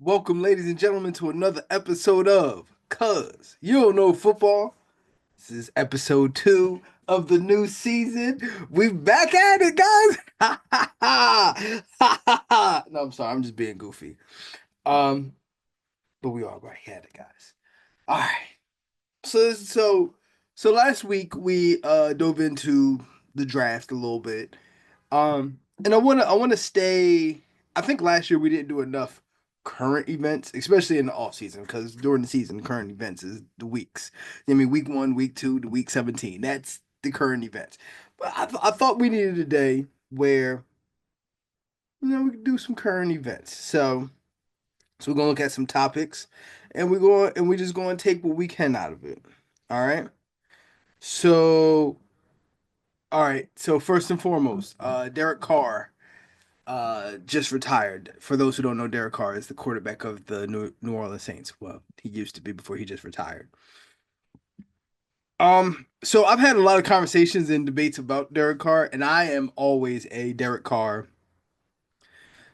Welcome, ladies and gentlemen, to another episode of Cuz You Don't Know Football. This is episode 2 of the new season. We back at it, guys. Ha ha ha. Ha ha ha. No, I'm sorry, I'm just being goofy. Um, but we are back at it, guys. All right. So last week we dove into the draft a little bit. And I wanna stay. I think last year we didn't do enough current events, especially in the off season, because during the season, current events is the weeks. I mean, week 1, week 2 to week 17. That's the current events. But I thought we needed a day where we could do some current events. So we're gonna look at some topics, and we're just gonna take what we can out of it. All right. So all right. So first and foremost, Derek Carr just retired. For those who don't know, Derek Carr is the quarterback of the New Orleans Saints. Well, he used to be before he just retired. So I've had a lot of conversations and debates about Derek Carr, and I am always a Derek Carr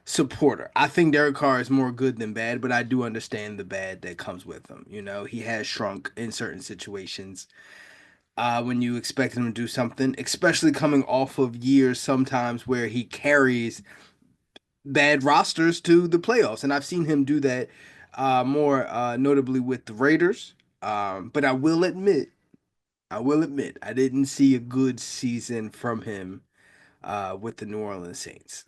supporter. I think Derek Carr is more good than bad, but I do understand the bad that comes with him. He has shrunk in certain situations. When you expect him to do something, especially coming off of years sometimes where he carries bad rosters to the playoffs, and I've seen him do that more notably with the Raiders. But I will admit, I didn't see a good season from him with the New Orleans Saints.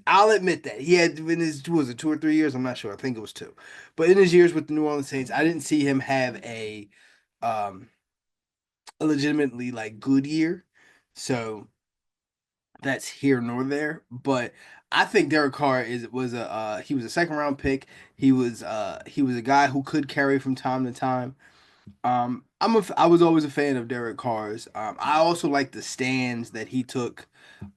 I'll admit that he had in his was it 2 or 3 years? I'm not sure. I think it was 2. But in his years with the New Orleans Saints, I didn't see him have um, a legitimately like good year. So that's here nor there, but I think Derek Carr is was a he was a second round pick. He was a guy who could carry from time to time. I was always a fan of Derek Carr's. I also like the stands that he took.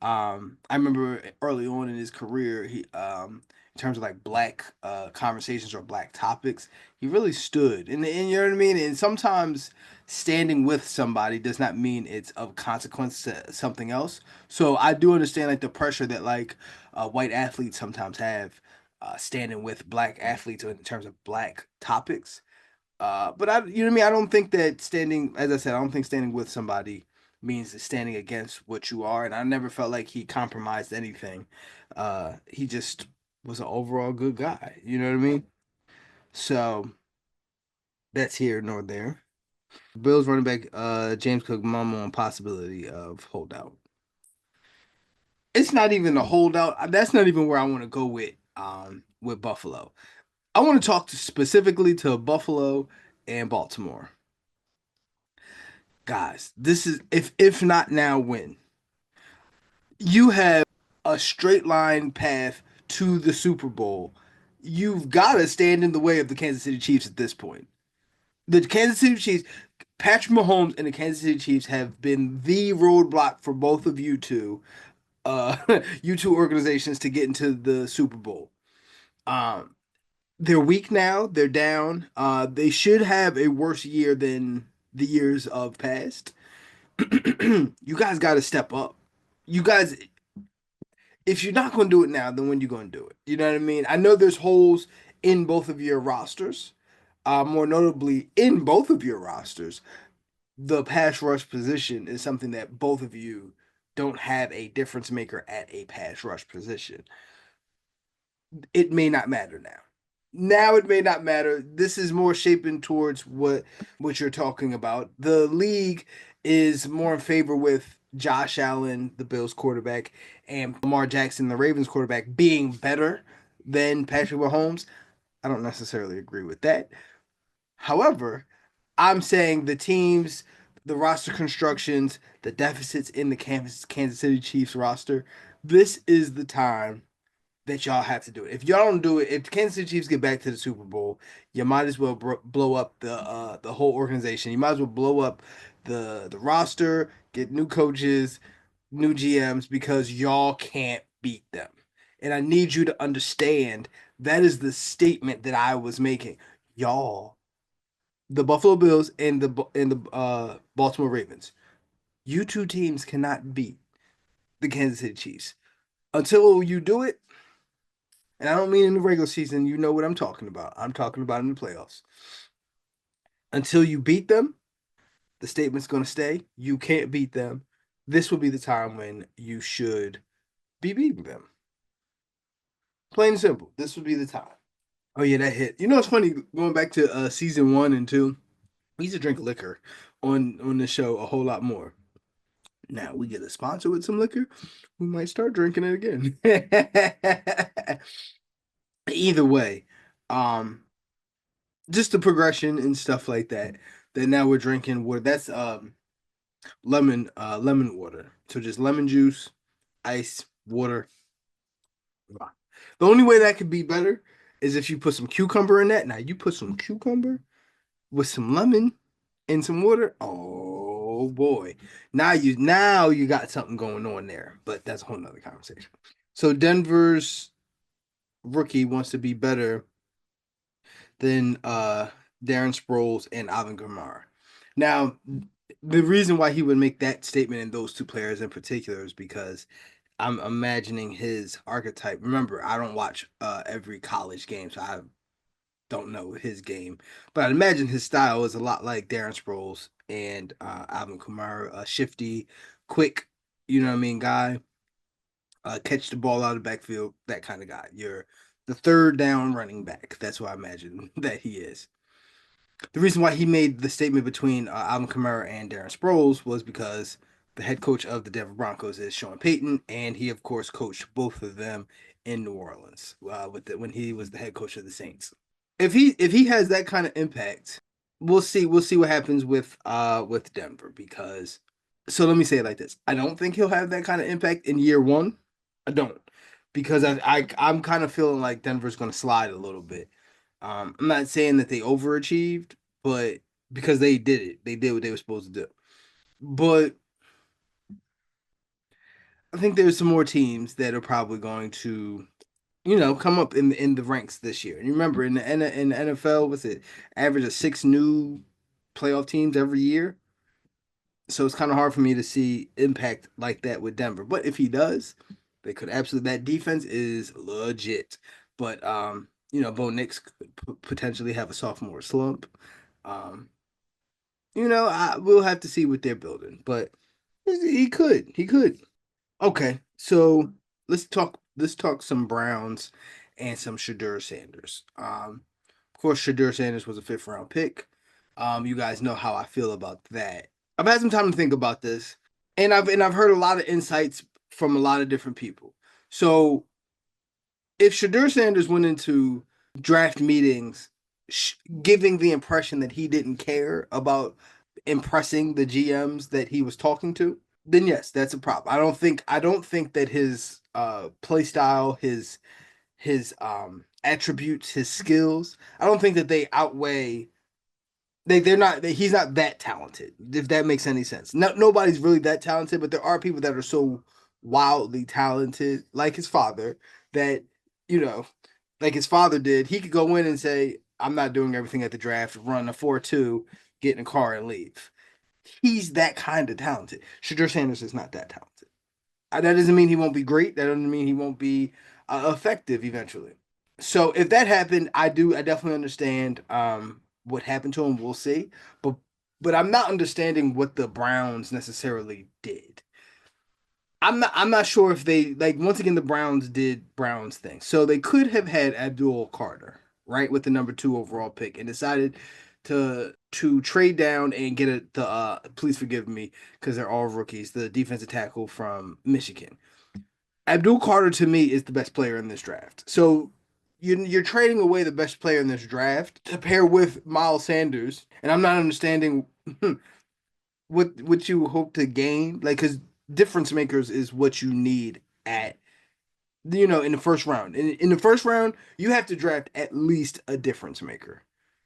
I remember early on in his career, in terms of like black conversations or black topics, he really stood. And you know what I mean. And sometimes standing with somebody does not mean it's of consequence to something else. So I do understand like the pressure that like white athletes sometimes have standing with black athletes in terms of black topics. But you know what I mean? I don't think that standing, as I said, I don't think standing with somebody means standing against what you are. And I never felt like he compromised anything. He just was an overall good guy. You know what I mean? So that's here nor there. Bills running back, James Cook, mama on possibility of holdout. It's not even a holdout. That's not even where I want to go with Buffalo. I want to talk specifically to Buffalo and Baltimore. Guys, this is if not now, when? You have a straight line path to the Super Bowl. You've got to stand in the way of the Kansas City Chiefs at this point. The Kansas City Chiefs, Patrick Mahomes and the Kansas City Chiefs have been the roadblock for both of you two, uh, you two organizations to get into the Super Bowl. Um, they're weak now. They're down. They should have a worse year than the years of past. You guys got to step up. You guys, if you're not going to do it now, then when you going to do it? You know what I mean? I know there's holes in both of your rosters. More notably, in both of your rosters, the pass rush position is something that both of you don't have a difference maker at a pass rush position. It may not matter now. Now it may not matter. This is more shaping towards what you're talking about. The league is more in favor with Josh Allen, the Bills quarterback, and Lamar Jackson, the Ravens quarterback, being better than Patrick Mahomes. I don't necessarily agree with that. However, I'm saying the roster constructions, the deficits in the Kansas City Chiefs roster, this is the time that y'all have to do it. If y'all don't do it, if the Kansas City Chiefs get back to the Super Bowl, you might as well blow up the whole organization. You might as well blow up the roster, get new coaches, new GMs because y'all can't beat them. And I need you to understand that is the statement that I was making. Y'all, the Buffalo Bills and the Baltimore Ravens, you two teams cannot beat the Kansas City Chiefs. Until you do it, And I don't mean in the regular season. You know what I'm talking about. I'm talking about in the playoffs. Until you beat them, the statement's going to stay. You can't beat them. This will be the time when you should be beating them. Plain and simple. This would be the time. Oh yeah, that hit. You know, it's funny going back to season 1 and 2. We used to drink liquor on the show a whole lot more. Now we get a sponsor with some liquor, we might start drinking it again. Either way, um, just the progression and stuff like that. That now we're drinking water. That's lemon water. So just lemon juice, ice, water. The only way that could be better is if you put some cucumber in that. Now you put some cucumber with some lemon and some water. Oh boy. Now you got something going on there. But that's a whole nother conversation. So Denver's rookie wants to be better than Darren Sproles and Alvin Kamara. Now, the reason why he would make that statement in those two players in particular is because I'm imagining his archetype. Remember, I don't watch every college game, so I don't know his game, but I'd imagine his style is a lot like Darren Sproles and Alvin Kamara, a shifty, quick, you know what I mean, guy. Catch the ball out of the backfield, that kind of guy. You're the third down running back. That's what I imagine that he is. The reason why he made the statement between Alvin Kamara and Darren Sproles was because the head coach of the Denver Broncos is Sean Payton, and he of course coached both of them in New Orleans when he was the head coach of the Saints. If he has that kind of impact, we'll see what happens with Denver because so let me say it like this. I don't think he'll have that kind of impact in year one. I don't. Because I'm kind of feeling like Denver's gonna slide a little bit. I'm not saying that they overachieved, but because they did it. They did what they were supposed to do. But I think there's some more teams that are probably going to come up in the ranks this year. And you remember in the NFL, was it average of 6 new playoff teams every year? So it's kind of hard for me to see impact like that with Denver. But if he does, they could absolutely. That defense is legit. But Bo Nix could potentially have a sophomore slump. Um, we'll have to see what they're building. But he could. He could. Okay, so let's talk some Browns and some Shadur Sanders. Of course, Shadur Sanders was a fifth round pick. You guys know how I feel about that. I've had some time to think about this, and I've heard a lot of insights from a lot of different people. So if Shadur Sanders went into draft meetings giving the impression that he didn't care about impressing the GMs that he was talking to, then yes, that's a problem. I don't think that his play style, his attributes, his skills, I don't think that they outweigh they're not he's not that talented, if that makes any sense. Nobody's really that talented, but there are people that are so wildly talented, like his father, that you know, like his father did. He could go in and say, I'm not doing everything at the draft, run a 4-2, get in a car and leave. He's that kind of talented. Shadur Sanders is not that talented. That doesn't mean he won't be great. That doesn't mean he won't be effective eventually. So if that happened, I definitely understand what happened to him. We'll see, but I'm not understanding what the Browns necessarily did. I'm not sure if they like once again the Browns did Browns things. So they could have had Abdul Carter, right, with the number 2 overall pick and decided to trade down and get the please forgive me because they're all rookies, the defensive tackle from Michigan. Abdul Carter to me is the best player in this draft. So you're trading away the best player in this draft to pair with Miles Sanders, and I'm not understanding what you hope to gain. Like, because difference makers is what you need at in the first round. In the first round, you have to draft at least a difference maker.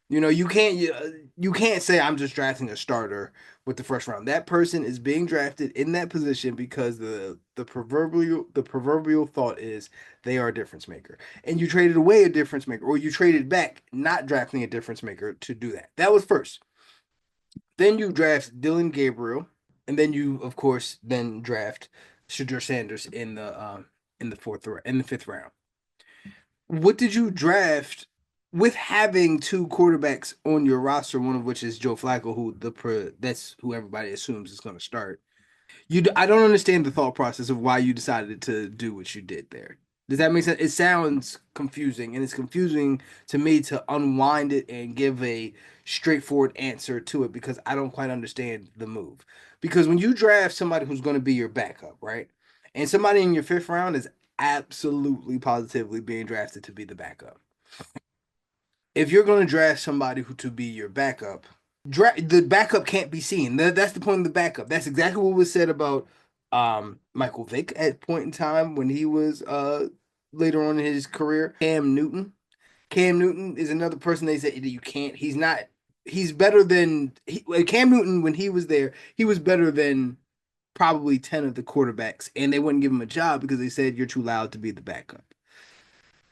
You can't say I'm just drafting a starter with the first round. That person is being drafted in that position because the proverbial thought is they are a difference maker. And you traded away a difference maker, or you traded back not drafting a difference maker to do that. That was first. Then you draft Dylan Gabriel, and then you, of course, then draft Shadur Sanders in the fifth round. what did you draft with having two quarterbacks on your roster, one of which is Joe Flacco, that's who everybody assumes is going to start. I don't understand the thought process of why you decided to do what you did there. Does that make sense? It sounds confusing, and it's confusing to me to unwind it and give a straightforward answer to it because I don't quite understand the move. Because when you draft somebody who's going to be your backup, right? And somebody in your fifth round is absolutely positively being drafted to be the backup. If you're going to draft somebody who to be your backup, the backup can't be seen. That's the point of the backup. That's exactly what was said about Michael Vick at point in time when he was later on in his career. Cam Newton. Cam Newton is another person they said that you can't. He's not. He's better than Cam Newton when he was there. He was better than probably 10 of the quarterbacks, and they wouldn't give him a job because they said you're too loud to be the backup.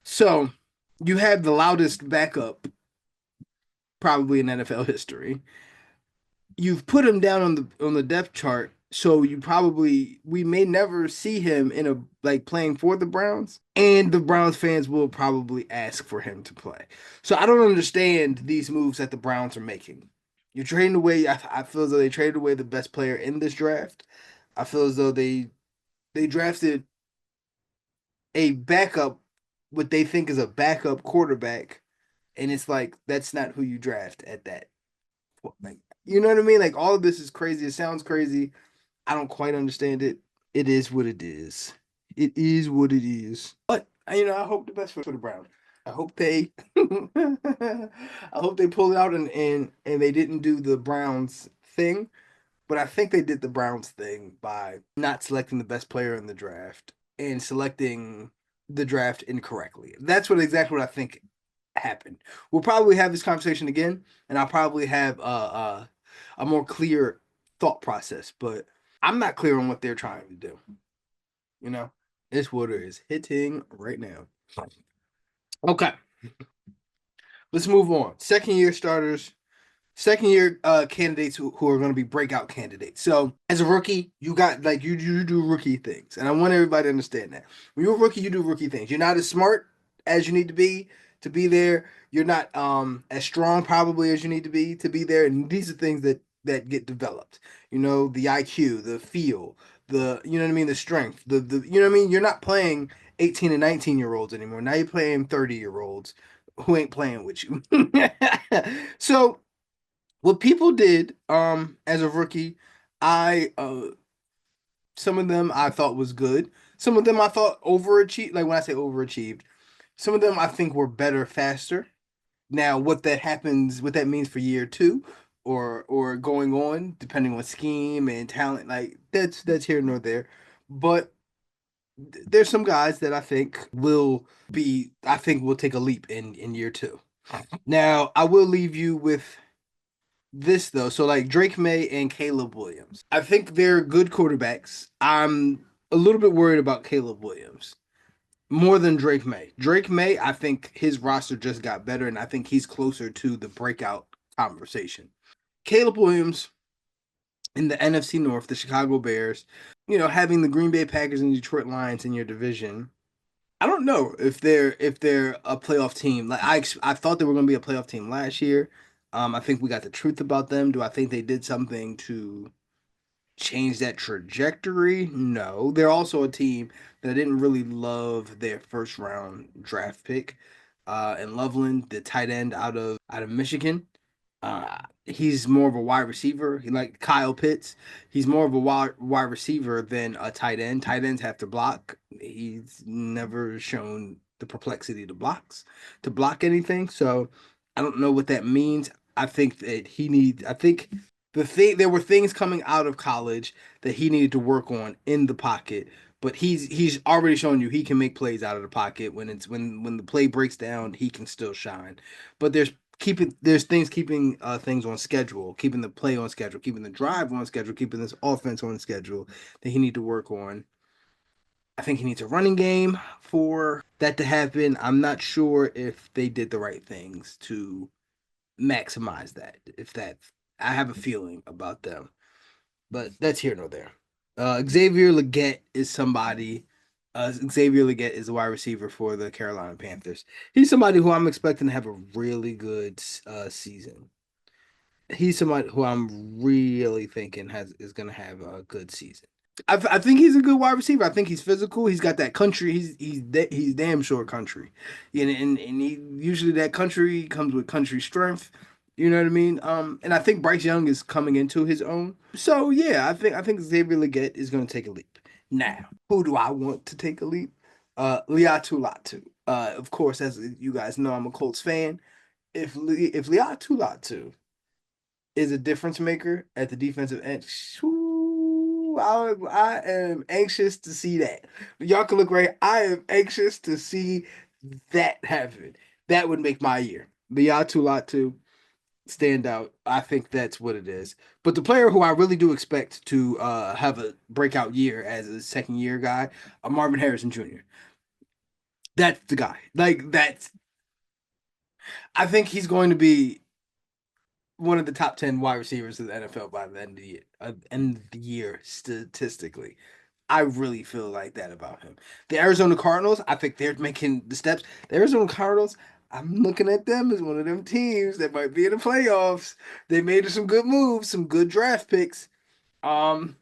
So you have the loudest backup probably in NFL history. You've put him down on the depth chart, so we may never see him in a like playing for the Browns, and the Browns fans will probably ask for him to play. So I don't understand these moves that the Browns are making. You're trading away. I feel as though they traded away the best player in this draft. I feel as though they drafted a backup, what they think is a backup quarterback, and it's like that's not who you draft at that. Like, you know what I mean? Like all of this is crazy. It sounds crazy. I don't quite understand it. It is what it is. It is what it is. But I hope the best for the Browns. I hope they I hope they pull it out and they didn't do the Browns thing. But I think they did the Browns thing by not selecting the best player in the draft and selecting the draft incorrectly. That's exactly what I think happened. We'll probably have this conversation again, and I'll probably have a more clear thought process. But I'm not clear on what they're trying to do. You know, it's what it is hitting right now. Okay, let's move on. Second year starters, second year candidates who are going to be breakout candidates. So as a rookie, you got like you do rookie things, and I want everybody to understand that when you're a rookie, you do rookie things. You're not as smart as you need to be there. You're not as strong probably as you need to be there, and these are things that get developed. The IQ, the feel, the you know what I mean, the strength, the you know what I mean. You're not playing 18 and 19-year-olds anymore. Now you're playing 30-year-olds who ain't playing with you. So what people did as a rookie, I some of them I thought was good. Some of them I thought overachieved. Like when I say overachieved, some of them I think were better faster. Now what that means for year two or going on, depending on scheme and talent, like that's here nor there. But there's some guys that I think will take a leap in year two. Now I will leave you with this though. So like Drake May and Caleb Williams. I think they're good quarterbacks. I'm a little bit worried about Caleb Williams more than Drake May. Drake May, I think his roster just got better and I think he's closer to the breakout conversation. Caleb Williams in the NFC North, the Chicago Bears, having the Green Bay Packers and Detroit Lions in your division. I don't know if they're a playoff team. Like I thought they were going to be a playoff team last year. I think we got the truth about them. Do I think they did something to change that trajectory? No. They're also a team that didn't really love their first round draft pick. And Loveland, the tight end out of Michigan. He's more of a wide receiver. He like Kyle Pitts. He's more of a wide receiver than a tight end. Tight ends have to block. He's never shown the perplexity to block anything. So I don't know what that means. I think that he needs. I think there were things coming out of college that he needed to work on in the pocket. But he's already shown you he can make plays out of the pocket when the play breaks down, he can still shine. But there's things keeping things on schedule, keeping the play on schedule, keeping the drive on schedule, keeping this offense on schedule that he need to work on. I think he needs a running game for that to happen. I'm not sure if they did the right things to maximize that. If that, I have a feeling about them, but that's here nor there. Xavier Leggett is somebody. Xavier Legette is the wide receiver for the Carolina Panthers. He's somebody who I'm expecting to have a really good season. He's somebody who I'm really thinking has is going to have a good season. I think he's a good wide receiver. I think he's physical. He's got that country. He's damn short country, and he usually that country comes with country strength. You know what I mean? And I think Bryce Young is coming into his own. So yeah, I think Xavier Legette is going to take a leap. Now, who do I want to take a leap? Liatu Latu. Of course, as you guys know, I'm a Colts fan. If Liatu Latu is a difference maker at the defensive end. Whew, I am anxious to see that. Y'all can look right. I am anxious to see that happen. That would make my year. The Yatu Lot to stand out. I think that's what it is. But the player who I really do expect to have a breakout year as a second year guy, Marvin Harrison Jr. That's the guy. Like that's. I think he's going to be one of the top 10 wide receivers of the NFL by the end of the year statistically. I really feel like that about him. The Arizona Cardinals, I think they're making the steps. The Arizona Cardinals, I'm looking at them as one of them teams that might be in the playoffs. They made some good moves, some good draft picks, some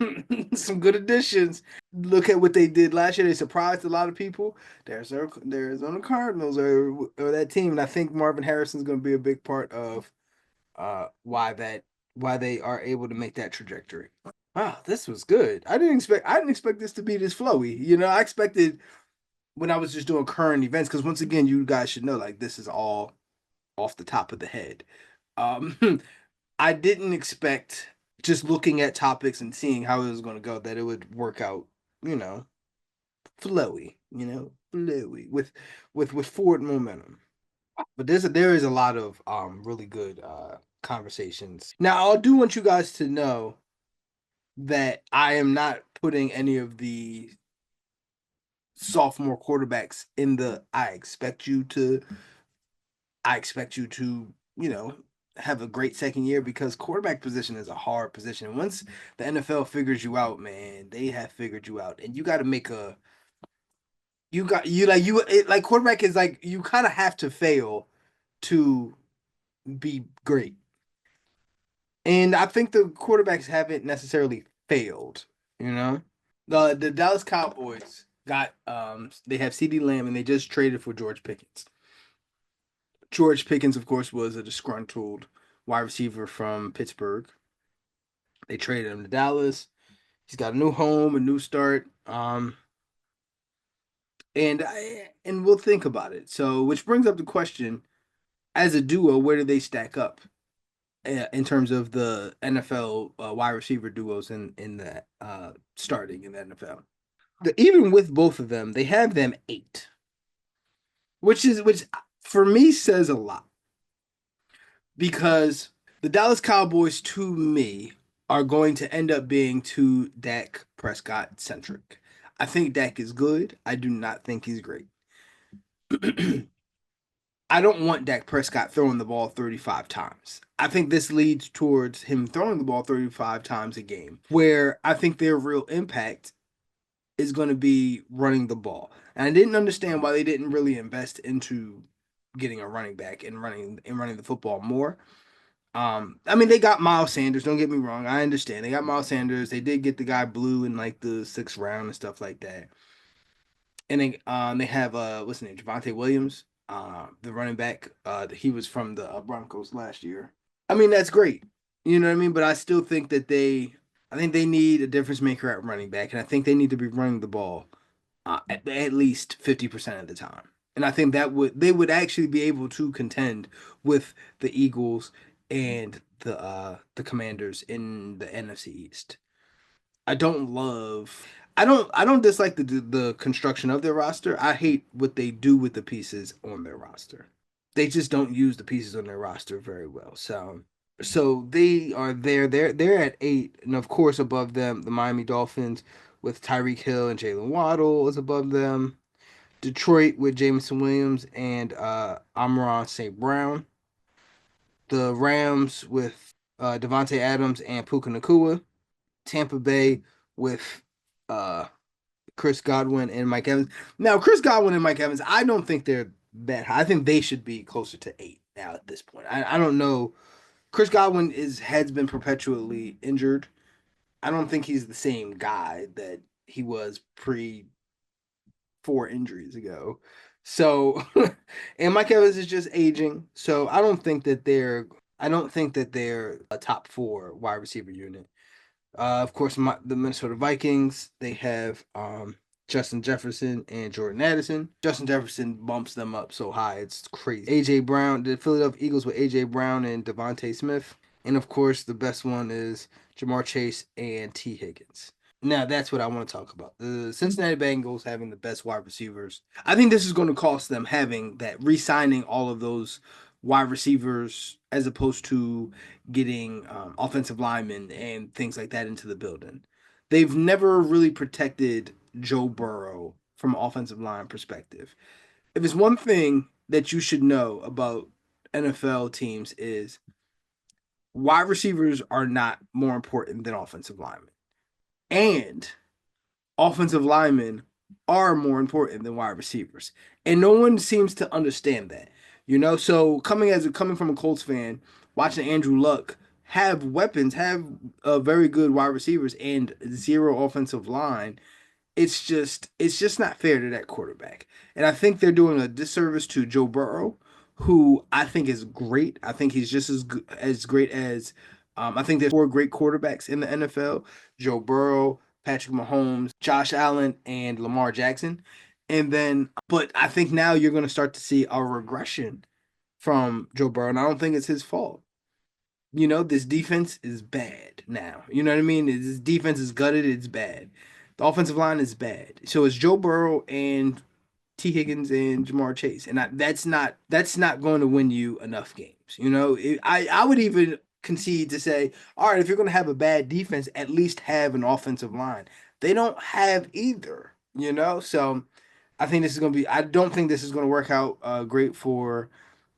good additions. Look at what they did last year. They surprised a lot of people. The Arizona Cardinals are that team, and I think Marvin Harrison is going to be a big part of why they are able to make that trajectory. Wow, this was good. I didn't expect this to be this flowy. I expected when I was just doing current events because once again, you guys should know like this is all off the top of the head. Um, I didn't expect just looking at topics and seeing how it was going to go that it would work out. You know, flowy. Flowy with forward momentum. But there is a lot of really good conversations. Now I do want you guys to know that I am not putting any of the sophomore quarterbacks in the I expect you to, have a great second year because quarterback position is a hard position. Once the NFL figures you out, man, they have figured you out. And you got to make a you got you like you it, like quarterback is like you kind of have to fail to be great. And I think the quarterbacks haven't necessarily failed, you know? The Dallas Cowboys got they have CeeDee Lamb and they just traded for George Pickens. George Pickens, of course, was a disgruntled wide receiver from Pittsburgh. They traded him to Dallas. He's got a new home, a new start. And we'll think about it. So, which brings up the question: as a duo, where do they stack up in terms of the NFL wide receiver duos in the starting in the NFL? Even with both of them, they have them eight, which for me says a lot because the Dallas Cowboys to me are going to end up being too Dak Prescott centric. I think Dak is good. I do not think he's great. I don't want Dak Prescott throwing the ball 35 times. I think this leads towards him throwing the ball 35 times a game, where I think their real impact is going to be running the ball. And I didn't understand why they didn't really invest into getting a running back and running the football more. I mean they got Miles Sanders. Don't get me wrong. I understand they got Miles Sanders. They did get the guy Blue in like the sixth round and stuff like that. And they have what's his name, Javonte Williams, the running back. He was from the Broncos last year. I mean that's great. You know what I mean? But I still think I think they need a difference maker at running back, and I think they need to be running the ball at least 50% of the time. And I think they would actually be able to contend with the Eagles and the Commanders in the NFC East. I don't love I don't dislike the construction of their roster. I hate what they do with the pieces on their roster. They just don't use the pieces on their roster very well. So they are there. They're at eight, and of course above them, the Miami Dolphins with Tyreek Hill and Jalen Waddle is above them. Detroit with Jameson Williams and Amon St. Brown. The Rams with Devontae Adams and Puka Nakua. Tampa Bay with uh, Chris Godwin and Mike Evans. Now, Chris Godwin and Mike Evans, I don't think they're that high. I think they should be closer to 8 now at this point. I don't know. Chris Godwin is has been perpetually injured. I don't think he's the same guy that he was pre 4 injuries ago. So, and Mike Evans is just aging. So I don't think that they're a top 4 wide receiver unit. Of course, the Minnesota Vikings, they have Justin Jefferson and Jordan Addison. Justin Jefferson bumps them up so high, it's crazy. A.J. Brown, the Philadelphia Eagles with A.J. Brown and Devontae Smith. And of course, the best one is Jamar Chase and T. Higgins. Now, that's what I want to talk about. The Cincinnati Bengals having the best wide receivers. I think this is going to cost them having that, re signing all of those wide receivers as opposed to getting offensive linemen and things like that into the building. They've never really protected Joe Burrow from an offensive line perspective. If it's one thing that you should know about NFL teams is wide receivers are not more important than offensive linemen. And offensive linemen are more important than wide receivers. And no one seems to understand that. So coming from a Colts fan, watching Andrew Luck have weapons, have very good wide receivers and zero offensive line, it's just not fair to that quarterback. And I think they're doing a disservice to Joe Burrow, who I think is great. I think he's just as great as I think there's 4 great quarterbacks in the NFL: Joe Burrow, Patrick Mahomes, Josh Allen, and Lamar Jackson. And then, but I think now you're going to start to see a regression from Joe Burrow, and I don't think it's his fault. This defense is bad now. You know what I mean? This defense is gutted. It's bad. The offensive line is bad. So it's Joe Burrow and T. Higgins and Jamar Chase, and that's not going to win you enough games. I would even concede to say, all right, if you're going to have a bad defense, at least have an offensive line. They don't have either. So I think this is going to be. I don't think this is going to work out great for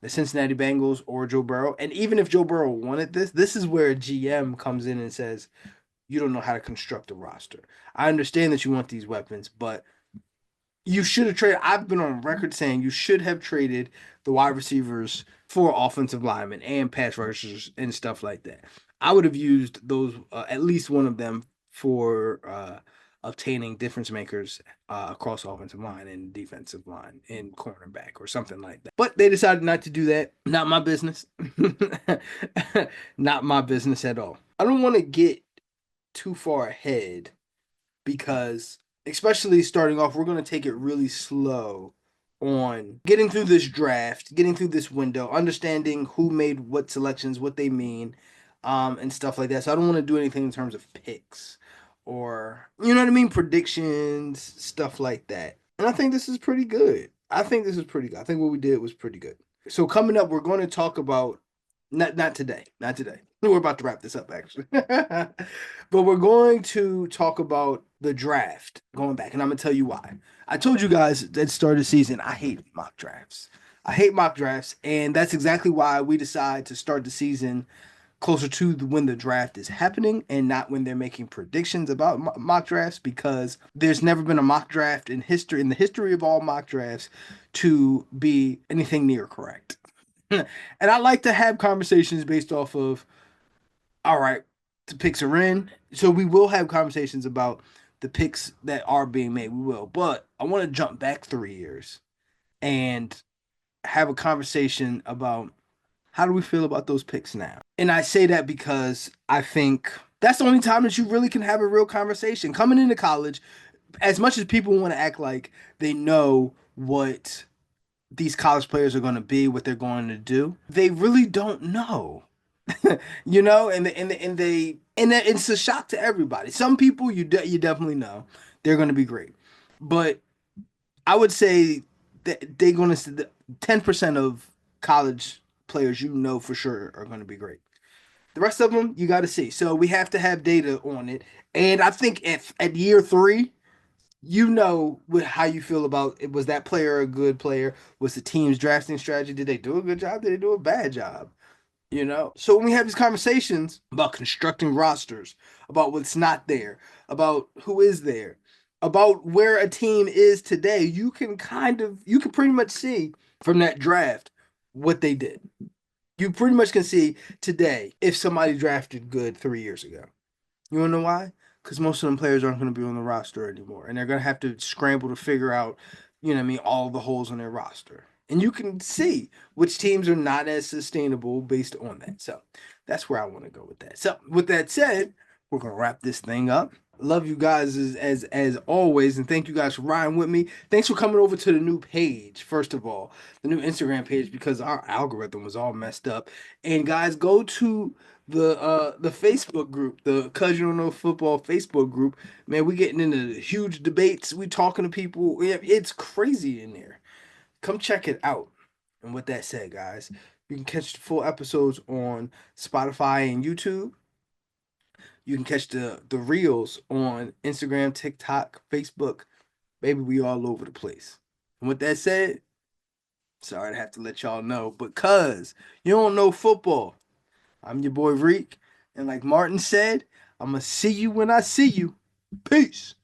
the Cincinnati Bengals or Joe Burrow. And even if Joe Burrow wanted this is where a GM comes in and says, you don't know how to construct a roster. I understand that you want these weapons, but you should have traded. I've been on record saying you should have traded the wide receivers for offensive linemen and pass rushers and stuff like that. I would have used those, at least one of them, for obtaining difference makers across offensive line and defensive line and cornerback or something like that. But they decided not to do that. Not my business. Not my business at all. I don't want to get too far ahead because, especially starting off, we're going to take it really slow on getting through this draft, getting through this window, understanding who made what selections, what they mean, and stuff like that. So I don't want to do anything in terms of picks or, you know what I mean, predictions, stuff like that. And I think this is pretty good. I think what we did was pretty good. So coming up, we're going to talk about not today. We're about to wrap this up actually. But we're going to talk about the draft going back, and I'm gonna tell you why. I told you guys at the start of the season I hate mock drafts. And that's exactly why we decide to start the season closer to when the draft is happening and not when they're making predictions about mock drafts, because there's never been a mock draft in the history of all mock drafts, to be anything near correct. And I like to have conversations based off of, all right, the picks are in. So we will have conversations about the picks that are being made. We will. But I want to jump back 3 years and have a conversation about how do we feel about those picks now. And I say that because I think that's the only time that you really can have a real conversation. Coming into college, as much as people want to act like they know what these college players are going to be, what they're going to do, they really don't know. And it's a shock to everybody. Some people you definitely know they're going to be great, but I would say that they're going to 10% of college players for sure are going to be great. The rest of them you got to see. So we have to have data on it, and I think if at year 3 how you feel about it. Was that player a good player? Was the team's drafting strategy? Did they do a good job? Did they do a bad job? So when we have these conversations about constructing rosters, about what's not there, about who is there, about where a team is today, you can pretty much see from that draft what they did. You pretty much can see today if somebody drafted good 3 years ago. You wanna know why? Because most of them players aren't going to be on the roster anymore, and they're going to have to scramble to figure out, what I mean, all the holes in their roster. And you can see which teams are not as sustainable based on that. So that's where I want to go with that. So with that said, we're gonna wrap this thing up. Love you guys as always, and thank you guys for riding with me. Thanks for coming over to the new page, first of all, the new Instagram page, because our algorithm was all messed up. And guys, go to the Facebook group, the Cause You Don't Know Football Facebook group. Man, we getting into huge debates. We talking to people. It's crazy in there. Come check it out. And with that said, guys, you can catch the full episodes on Spotify and YouTube. You can catch the reels on Instagram, TikTok, Facebook. Baby, we all over the place. And with that said, sorry to have to let y'all know, but cuz you don't know football, I'm your boy Reek. And like Martin said, I'm going to see you when I see you. Peace.